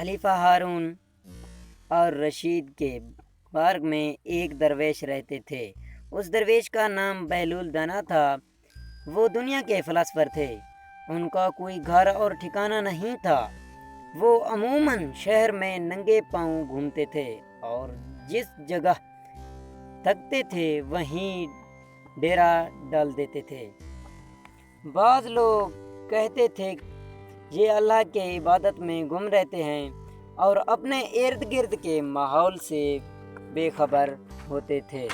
खलीफा हारून और रशीद के बाग में एक दरवेश रहते थे। उस दरवेश का नाम बहलूल दाना था। वो दुनिया के फ़िलासफ़र थे। उनका कोई घर और ठिकाना नहीं था। वो अमूमन शहर में नंगे पाँव घूमते थे और जिस जगह थकते थे वहीं डेरा डाल देते थे। बाज़ लोग कहते थे ये अल्लाह के इबादत में गुम रहते हैं और अपने इर्द गिर्द के माहौल से बेखबर होते थे।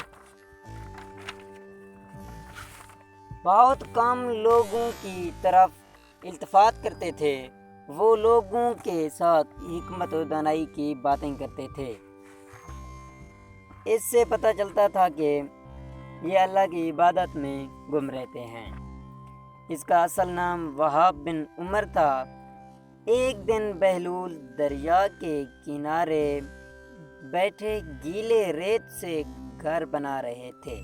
बहुत कम लोगों की तरफ इल्तिफ़ात करते थे। वो लोगों के साथ हिकमत और दानाई की बातें करते थे। इससे पता चलता था कि ये अल्लाह की इबादत में गुम रहते हैं। इसका असल नाम वहाब बिन उमर था। एक दिन बहलूल दरिया के किनारे बैठे गीले रेत से घर बना रहे थे।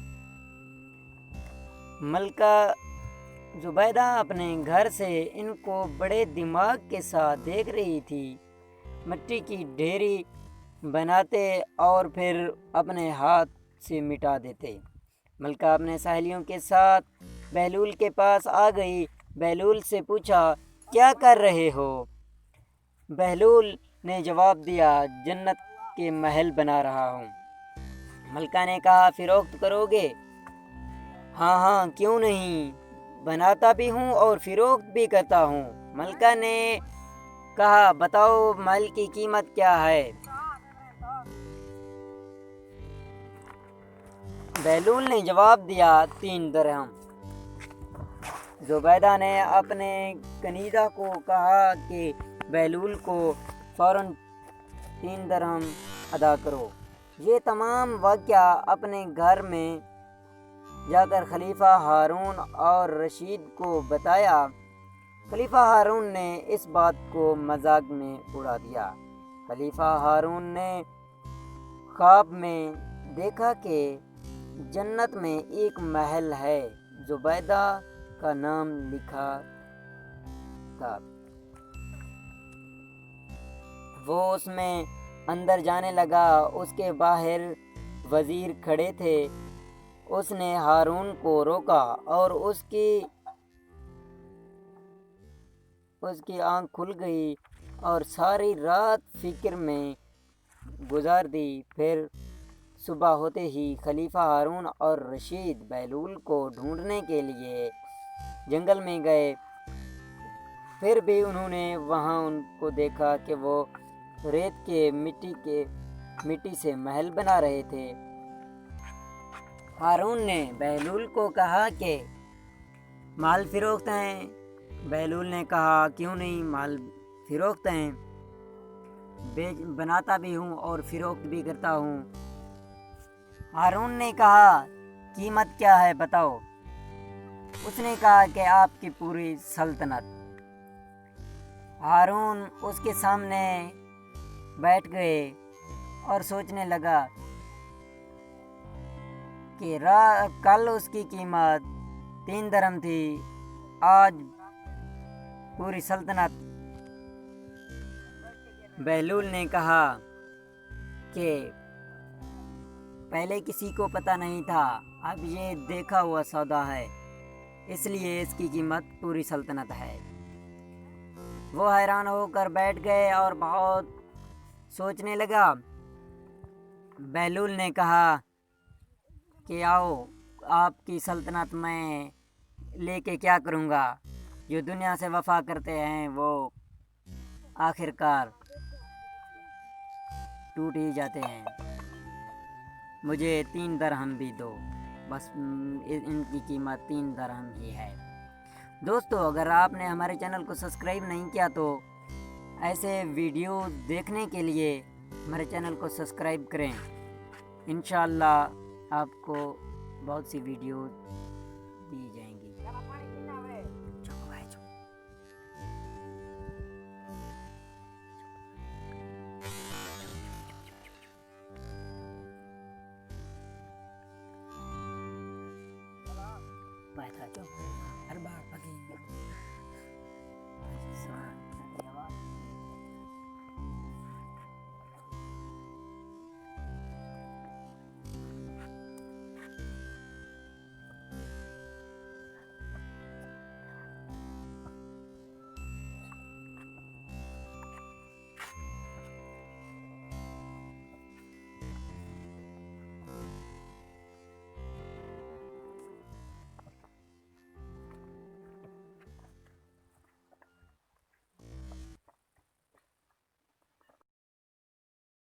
मलका जुबैदा अपने घर से इनको बड़े दिमाग के साथ देख रही थी। मिट्टी की ढेरी बनाते और फिर अपने हाथ से मिटा देते। मलका अपने सहेलियों के साथ बहलूल के पास आ गई। बहलूल से पूछा, क्या कर रहे हो? बहलूल ने जवाब दिया, जन्नत के महल बना रहा हूँ। मलका ने कहा, फ़िरौख्त करोगे? हाँ हाँ, क्यों नहीं, बनाता भी हूँ और फ़िरौख्त भी करता हूँ। मलका ने कहा, बताओ महल की कीमत क्या है? बहलूल ने जवाब दिया, 3 दरहम। जुबैदा ने अपने कनीज़ा को कहा कि बहलूल को फ़ौरन 3 दरहम अदा करो। ये तमाम वाक़या अपने घर में जाकर खलीफा हारून और रशीद को बताया। खलीफा हारून ने इस बात को मजाक में उड़ा दिया। खलीफा हारून ने ख्वाब में देखा कि जन्नत में एक महल है। जुबैदा का नाम लिखा था। वो उसमें अंदर जाने लगा। उसके बाहर वज़ीर खड़े थे। उसने हारून को रोका और उसकी आँख खुल गई और सारी रात फिक्र में गुजार दी। फिर सुबह होते ही खलीफा हारून और रशीद बहलूल को ढूंढने के लिए जंगल में गए। फिर भी उन्होंने वहाँ उनको देखा कि वो रेत के मिट्टी से महल बना रहे थे। हारून ने बहलूल को कहा कि माल फ़िरौख्त हैं। बहलूल ने कहा, क्यों नहीं, माल फ़िरौख्त हैं, बनाता भी हूँ और फ़िरौख्त भी करता हूँ। हारून ने कहा, कीमत क्या है बताओ? उसने कहा कि आपकी पूरी सल्तनत। हारून उसके सामने बैठ गए और सोचने लगा कि कल उसकी कीमत 3 दरहम थी, आज पूरी सल्तनत। बहलूल ने कहा कि पहले किसी को पता नहीं था, अब ये देखा हुआ सौदा है, इसलिए इसकी कीमत पूरी सल्तनत है। वो हैरान होकर बैठ गए और बहुत सोचने लगा। बहलूल ने कहा कि आओ, आपकी सल्तनत मैं लेके क्या करूँगा? जो दुनिया से वफ़ा करते हैं वो आखिरकार टूट ही जाते हैं। मुझे 3 दरहम भी दो, बस इनकी कीमत 3 दरहम ही है। दोस्तों, अगर आपने हमारे चैनल को सब्सक्राइब नहीं किया तो ऐसे वीडियो देखने के लिए हमारे चैनल को सब्सक्राइब करें। इंशाअल्लाह आपको बहुत सी वीडियो दी जाएंगी।